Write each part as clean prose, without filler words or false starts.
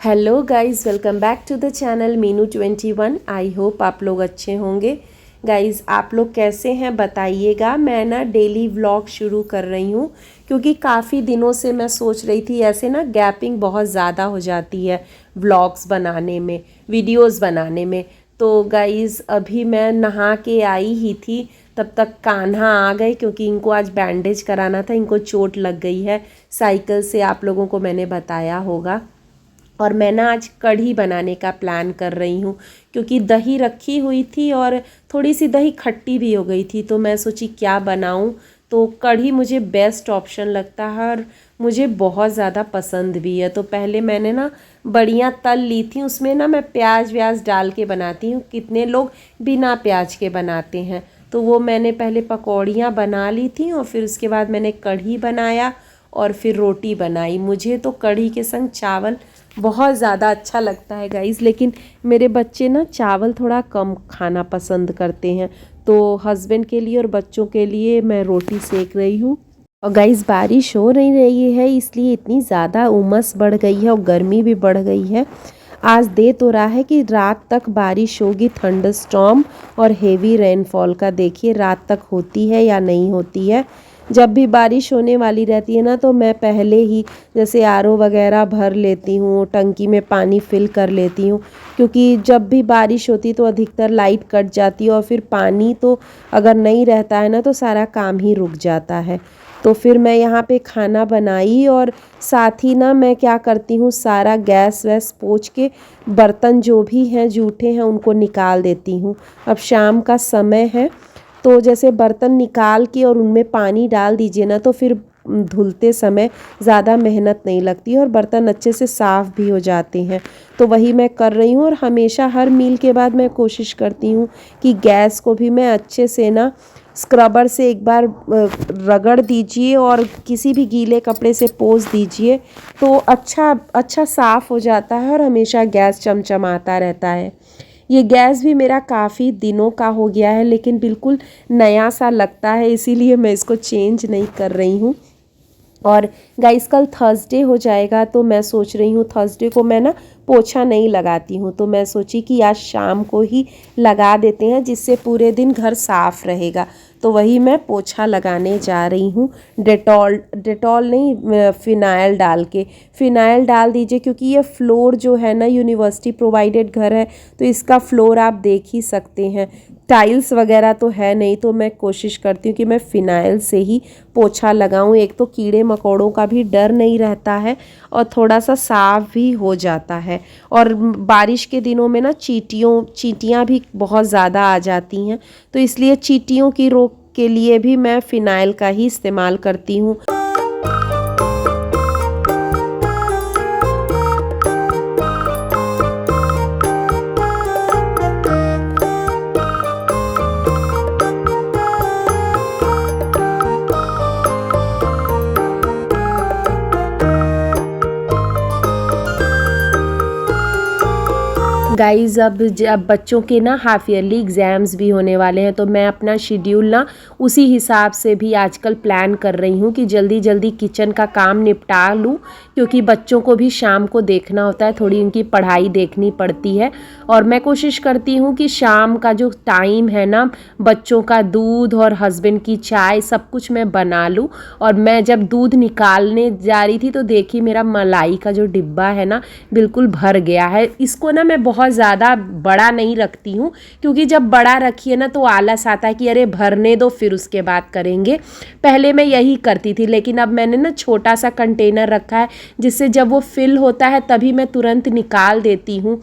Hello guys, welcome back to the channel Meenu 21। I hope आप लोग अच्छे होंगे। गाइस, आप लोग कैसे हैं बताइएगा। मैं ना डेली व्लॉग शुरू कर रही हूँ क्योंकि काफ़ी दिनों से मैं सोच रही थी, ऐसे ना गैपिंग बहुत ज़्यादा हो जाती है व्लॉग्स बनाने में, वीडियोस बनाने में। तो गाइस, अभी मैं नहा के आई ही थी, तब तक कान्हा आ गए क्योंकि इनको आज बैंडेज कराना था। इनको चोट लग गई है साइकिल से, आप लोगों को मैंने बताया होगा। और मैं ना आज कढ़ी बनाने का प्लान कर रही हूँ क्योंकि दही रखी हुई थी और थोड़ी सी दही खट्टी भी हो गई थी, तो मैं सोची क्या बनाऊँ। तो कढ़ी मुझे बेस्ट ऑप्शन लगता है और मुझे बहुत ज़्यादा पसंद भी है। तो पहले मैंने ना बड़ियाँ तल ली थी, उसमें ना मैं प्याज व्याज डाल के बनाती हूँ। कितने लोग बिना प्याज के बनाते हैं, तो वो मैंने पहले पकौड़ियाँ बना ली थी और फिर उसके बाद मैंने कढ़ी बनाया और फिर रोटी बनाई। मुझे तो कढ़ी के संग चावल बहुत ज़्यादा अच्छा लगता है गाइज़, लेकिन मेरे बच्चे ना चावल थोड़ा कम खाना पसंद करते हैं, तो हस्बैंड के लिए और बच्चों के लिए मैं रोटी सेक रही हूँ। और गाइज़, बारिश हो नहीं रही है इसलिए इतनी ज़्यादा उमस बढ़ गई है और गर्मी भी बढ़ गई है। आज दे तो रहा है कि रात तक बारिश होगी, थंडर स्टॉर्म और हेवी रेनफॉल का। देखिए रात तक होती है या नहीं होती है। जब भी बारिश होने वाली रहती है ना, तो मैं पहले ही जैसे आरओ वगैरह भर लेती हूँ, टंकी में पानी फिल कर लेती हूँ, क्योंकि जब भी बारिश होती है तो अधिकतर लाइट कट जाती है और फिर पानी तो अगर नहीं रहता है ना तो सारा काम ही रुक जाता है। तो फिर मैं यहाँ पे खाना बनाई और साथ ही ना मैं क्या करती हूँ, सारा गैस वैस पोंछ के बर्तन जो भी हैं जूठे हैं उनको निकाल देती हूँ। अब शाम का समय है, तो जैसे बर्तन निकाल के और उनमें पानी डाल दीजिए ना, तो फिर धुलते समय ज़्यादा मेहनत नहीं लगती और बर्तन अच्छे से साफ़ भी हो जाते हैं। तो वही मैं कर रही हूँ और हमेशा हर मील के बाद मैं कोशिश करती हूँ कि गैस को भी मैं अच्छे से ना स्क्रबर से एक बार रगड़ दीजिए और किसी भी गीले कपड़े से पोंछ दीजिए, तो अच्छा साफ़ हो जाता है और हमेशा गैस चमचमाता रहता है। ये गैस भी मेरा काफ़ी दिनों का हो गया है लेकिन बिल्कुल नया सा लगता है, इसीलिए मैं इसको चेंज नहीं कर रही हूँ। और गाइस, कल थर्सडे हो जाएगा तो मैं सोच रही हूँ थर्सडे को मैं ना पोछा नहीं लगाती हूँ, तो मैं सोची कि आज शाम को ही लगा देते हैं जिससे पूरे दिन घर साफ़ रहेगा। तो वही मैं पोछा लगाने जा रही हूँ। डेटॉल नहीं, फ़िनाइल डाल के। फ़िनाइल डाल दीजिए क्योंकि ये फ्लोर जो है ना, यूनिवर्सिटी प्रोवाइडेड घर है तो इसका फ्लोर आप देख ही सकते हैं, टाइल्स वगैरह तो है नहीं। तो मैं कोशिश करती हूँ कि मैं फ़िनाइल से ही पोछा लगाऊँ। एक तो कीड़े मकोड़ों का भी डर नहीं रहता है और थोड़ा सा साफ़ भी हो जाता है। और बारिश के दिनों में ना चींटियाँ भी बहुत ज़्यादा आ जाती हैं, तो इसलिए चींटियों की रोक के लिए भी मैं फ़िनाइल का ही इस्तेमाल करती हूँ। गाइज़, अब बच्चों के ना हाफ ईयरली एग्ज़ाम्स भी होने वाले हैं, तो मैं अपना शेड्यूल ना उसी हिसाब से भी आजकल प्लान कर रही हूँ कि जल्दी जल्दी किचन का काम निपटा लूँ, क्योंकि बच्चों को भी शाम को देखना होता है, थोड़ी उनकी पढ़ाई देखनी पड़ती है। और मैं कोशिश करती हूँ कि शाम का जो टाइम है ना, बच्चों का दूध और हस्बैंड की चाय सब कुछ मैं बना लूँ। और मैं जब दूध निकालने जा रही थी तो देखी मेरा मलाई का जो डिब्बा है ना बिल्कुल भर गया है। इसको ना मैं बहुत ज़्यादा बड़ा नहीं रखती हूँ, क्योंकि जब बड़ा रखिए ना तो आलस आता है कि अरे भरने दो फिर उसके बाद करेंगे। पहले मैं यही करती थी, लेकिन अब मैंने ना छोटा सा कंटेनर रखा है जिससे जब वो फिल होता है तभी मैं तुरंत निकाल देती हूँ।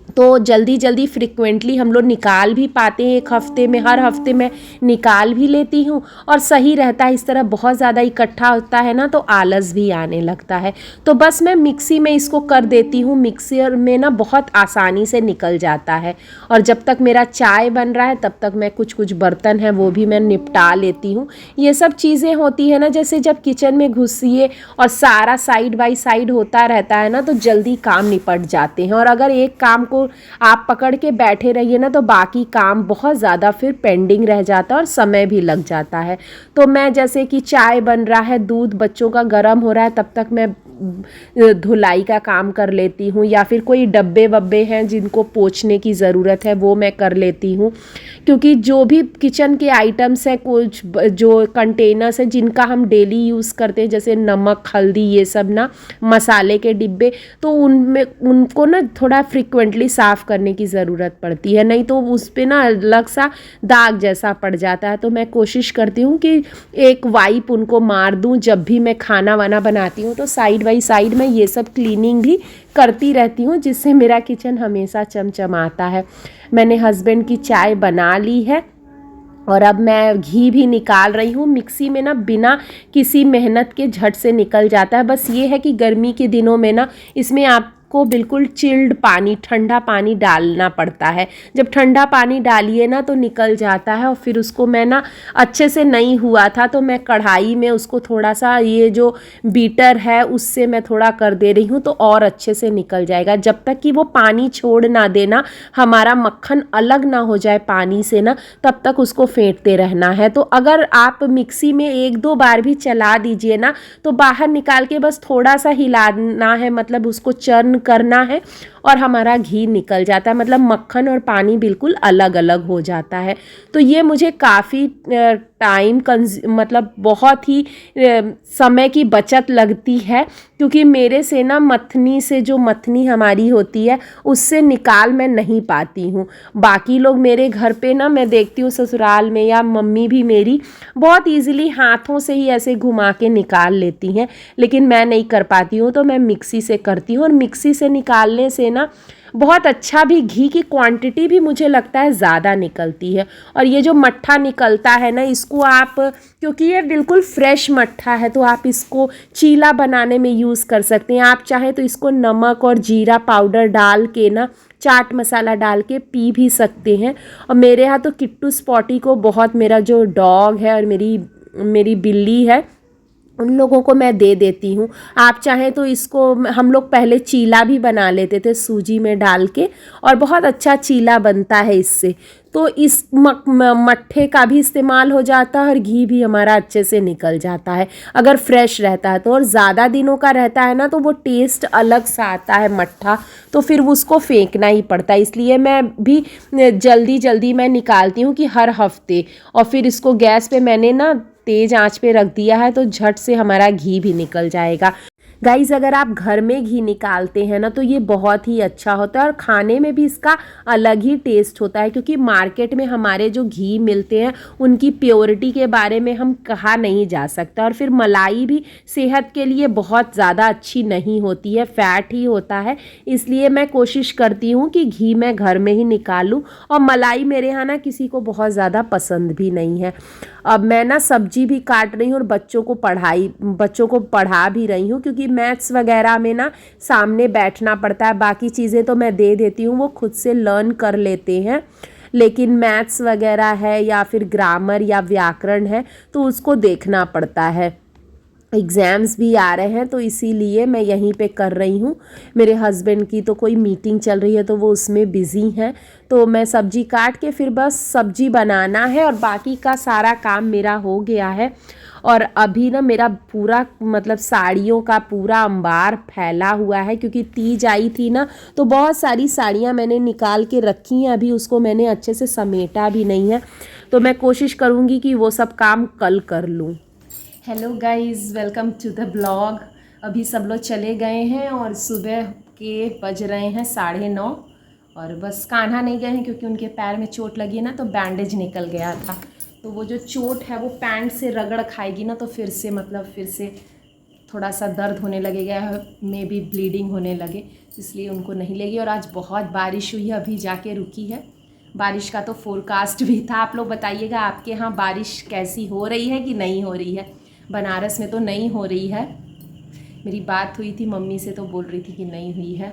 तो जल्दी जल्दी फ्रिक्वेंटली हम लोग निकाल भी पाते हैं, एक हफ़्ते में, हर हफ्ते में निकाल भी लेती हूँ और सही रहता है। इस तरह बहुत ज़्यादा इकट्ठा होता है ना तो आलस भी आने लगता है। तो बस मैं मिक्सी में इसको कर देती हूँ, मिक्सर में ना बहुत आसानी से निकल जाता है। और जब तक मेरा चाय बन रहा है तब तक मैं कुछ बर्तन हैं वो भी मैं निपटा लेती हूँ। ये सब चीज़ें होती है ना, जैसे जब किचन में घुसिए और सारा साइड बाय साइड होता रहता है ना तो जल्दी काम निपट जाते हैं। और अगर एक काम को आप पकड़ के बैठे रहिए ना तो बाकी काम बहुत ज़्यादा फिर पेंडिंग रह जाता है और समय भी लग जाता है। तो मैं जैसे कि चाय बन रहा है, दूध बच्चों का गर्म हो रहा है, तब तक मैं धुलाई का काम कर लेती हूँ, या फिर कोई डब्बे वब्बे हैं जिनको पोंछने की ज़रूरत है वो मैं कर लेती हूँ। क्योंकि जो भी किचन के आइटम्स हैं, कुछ जो कंटेनर्स हैं जिनका हम डेली यूज़ करते हैं, जैसे नमक, हल्दी, ये सब ना, मसाले के डिब्बे, तो उनमें उनको ना थोड़ा फ्रिक्वेंटली साफ़ करने की ज़रूरत पड़ती है, नहीं तो उस पर ना अलग सा दाग जैसा पड़ जाता है। तो मैं कोशिश करती हूँ कि एक वाइप उनको मार दूँ जब भी मैं खाना वाना बनाती हूँ, तो साइड बाई साइड मैं ये सब क्लीनिंग भी करती रहती हूँ, जिससे मेरा किचन हमेशा चमचमाता है। मैंने हस्बैंड की चाय बना ली है और अब मैं घी भी निकाल रही हूँ। मिक्सी में ना बिना किसी मेहनत के झट से निकल जाता है। बस ये है कि गर्मी के दिनों में ना इसमें आपको बिल्कुल चिल्ड पानी, ठंडा पानी डालना पड़ता है। जब ठंडा पानी डालिए ना तो निकल जाता है। और फिर उसको मैं ना अच्छे से नहीं हुआ था तो मैं कढ़ाई में उसको थोड़ा सा, ये जो बीटर है उससे मैं थोड़ा कर दे रही हूँ, तो और अच्छे से निकल जाएगा। जब तक कि वो पानी छोड़ ना देना, हमारा मक्खन अलग ना हो जाए पानी से ना, तब तक उसको फेंटते रहना है। तो अगर आप मिक्सी में एक दो बार भी चला दीजिए ना तो बाहर निकाल के बस थोड़ा सा हिलाना है, मतलब उसको चर्न करना है और हमारा घी निकल जाता है, मतलब मक्खन और पानी बिल्कुल अलग अलग हो जाता है। तो ये मुझे काफ़ी टाइम मतलब बहुत ही समय की बचत लगती है, क्योंकि मेरे से ना मथनी से, जो मथनी हमारी होती है उससे निकाल मैं नहीं पाती हूँ। बाकी लोग मेरे घर पे ना, मैं देखती हूँ ससुराल में या मम्मी भी मेरी बहुत ईजिली हाथों से ही ऐसे घुमा के निकाल लेती हैं, लेकिन मैं नहीं कर पाती हूँ, तो मैं मिक्सी से करती हूँ। और मिक्सी से निकालने से ना बहुत अच्छा भी, घी की क्वांटिटी भी मुझे लगता है ज़्यादा निकलती है। और ये जो मट्ठा निकलता है ना, इसको आप, क्योंकि ये बिल्कुल फ्रेश मट्ठा है, तो आप इसको चीला बनाने में यूज़ कर सकते हैं। आप चाहें तो इसको नमक और जीरा पाउडर डाल के ना, चाट मसाला डाल के पी भी सकते हैं। और मेरे यहाँ तो किट्टू स्पॉटी को बहुत, मेरा जो डॉग है और मेरी बिल्ली है, उन लोगों को मैं दे देती हूँ। आप चाहें तो इसको, हम लोग पहले चीला भी बना लेते थे सूजी में डाल के, और बहुत अच्छा चीला बनता है इससे। तो इस मट्ठे का भी इस्तेमाल हो जाता है और घी भी हमारा अच्छे से निकल जाता है अगर फ्रेश रहता है तो। और ज़्यादा दिनों का रहता है ना तो वो टेस्ट अलग सा आता है मट्ठा, तो फिर उसको फेंकना ही पड़ता है। इसलिए मैं भी जल्दी जल्दी मैं निकालती हूँ कि हर हफ्ते। और फिर इसको गैस पे मैंने ना तेज़ आंच पे रख दिया है, तो झट से हमारा घी भी निकल जाएगा। गाइज़, अगर आप घर में घी निकालते हैं ना तो ये बहुत ही अच्छा होता है और खाने में भी इसका अलग ही टेस्ट होता है, क्योंकि मार्केट में हमारे जो घी मिलते हैं उनकी प्योरिटी के बारे में हम कहा नहीं जा सकता। और फिर मलाई भी सेहत के लिए बहुत ज़्यादा अच्छी नहीं होती है, फैट ही होता है। इसलिए मैं कोशिश करती हूँ कि घी मैं घर में ही निकालूँ। और मलाई मेरे यहाँ ना किसी को बहुत ज़्यादा पसंद भी नहीं है। अब मैं ना सब्जी भी काट रही हूँ और बच्चों को पढ़ा भी रही हूँ, क्योंकि मैथ्स वगैरह में ना सामने बैठना पड़ता है। बाकी चीज़ें तो मैं दे देती हूँ, वो खुद से लर्न कर लेते हैं, लेकिन मैथ्स वगैरह है या फिर ग्रामर या व्याकरण है तो उसको देखना पड़ता है। एग्ज़ाम्स भी आ रहे हैं तो इसीलिए मैं यहीं पे कर रही हूँ। मेरे हस्बैंड की तो कोई मीटिंग चल रही है तो वो उसमें बिज़ी हैं, तो मैं सब्ज़ी काट के फिर बस सब्ज़ी बनाना है और बाकी का सारा काम मेरा हो गया है। और अभी ना मेरा पूरा, मतलब साड़ियों का पूरा अंबार फैला हुआ है, क्योंकि तीज आई थी ना तो बहुत सारी साड़ियाँ मैंने निकाल के रखी हैं, अभी उसको मैंने अच्छे से समेटा भी नहीं है, तो मैं कोशिश करूँगी कि वो सब काम कल कर लूँ। Hello guys, welcome to the blog. अभी सब लोग चले गए हैं और सुबह के बज रहे हैं 9:30, और बस कान्हा नहीं गए हैं क्योंकि उनके पैर में चोट लगी है ना, तो बैंडेज निकल गया था। तो वो जो चोट है वो पैंट से रगड़ खाएगी ना, तो फिर से थोड़ा सा दर्द होने लगेगा, में भी ब्लीडिंग होने लगे, इसलिए उनको नहीं लेगी। और आज बहुत बारिश हुई है, अभी जाके रुकी है। बारिश का तो फोरकास्ट भी था। आप लोग बताइएगा आपके यहाँ बारिश कैसी हो रही है कि नहीं हो रही है। बनारस में तो नहीं हो रही है। मेरी बात हुई थी मम्मी से तो बोल रही थी कि नहीं हुई है।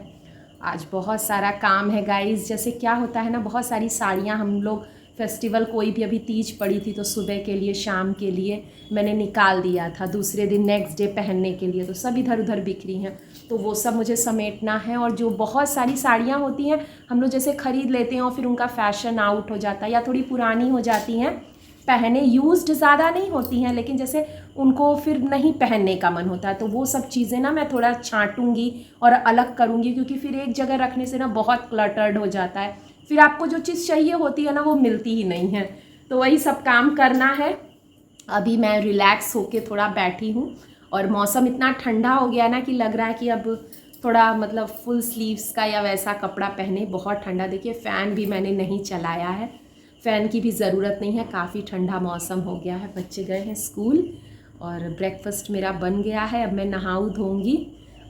आज बहुत सारा काम है गाइज़। जैसे क्या होता है ना, बहुत सारी साड़ियाँ हम लोग फेस्टिवल कोई भी, अभी तीज पड़ी थी तो सुबह के लिए शाम के लिए मैंने निकाल दिया था, दूसरे दिन नेक्स्ट डे पहनने के लिए, तो सब इधर उधर बिखरी हैं, तो वो सब मुझे समेटना है। और जो बहुत सारी साड़ियाँ होती हैं हम लोग जैसे ख़रीद लेते हैं और फिर उनका फैशन आउट हो जाता है या थोड़ी पुरानी हो जाती हैं, पहने यूज्ड ज़्यादा नहीं होती हैं, लेकिन जैसे उनको फिर नहीं पहनने का मन होता है, तो वो सब चीज़ें ना मैं थोड़ा छांटूंगी और अलग करूँगी, क्योंकि फिर एक जगह रखने से ना बहुत क्लटर्ड हो जाता है, फिर आपको जो चीज़ चाहिए होती है ना वो मिलती ही नहीं है। तो वही सब काम करना है। अभी मैं रिलैक्स होके थोड़ा बैठी हूँ और मौसम इतना ठंडा हो गया ना कि लग रहा है कि अब थोड़ा मतलब फुल स्लीव्स का या वैसा कपड़ा पहने, बहुत ठंडा। देखिए फ़ैन भी मैंने नहीं चलाया है, फ़ैन की भी ज़रूरत नहीं है, काफ़ी ठंडा मौसम हो गया है। बच्चे गए हैं स्कूल और ब्रेकफास्ट मेरा बन गया है। अब मैं नहाऊँ धोऊँगी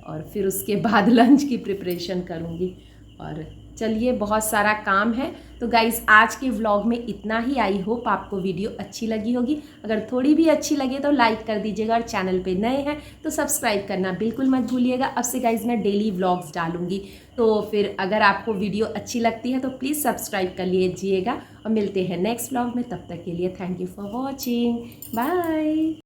और फिर उसके बाद लंच की प्रिपरेशन करूँगी। और चलिए, बहुत सारा काम है। तो गाइज़ आज के व्लॉग में इतना ही। आई होप आपको वीडियो अच्छी लगी होगी। अगर थोड़ी भी अच्छी लगे तो लाइक कर दीजिएगा और चैनल पे नए हैं तो सब्सक्राइब करना बिल्कुल मत भूलिएगा। अब से गाइज़ मैं डेली व्लॉग्स डालूँगी, तो फिर अगर आपको वीडियो अच्छी लगती है तो प्लीज़ सब्सक्राइब कर लीजिएगा। और मिलते हैं नेक्स्ट व्लॉग में, तब तक के लिए thank you for watching, bye.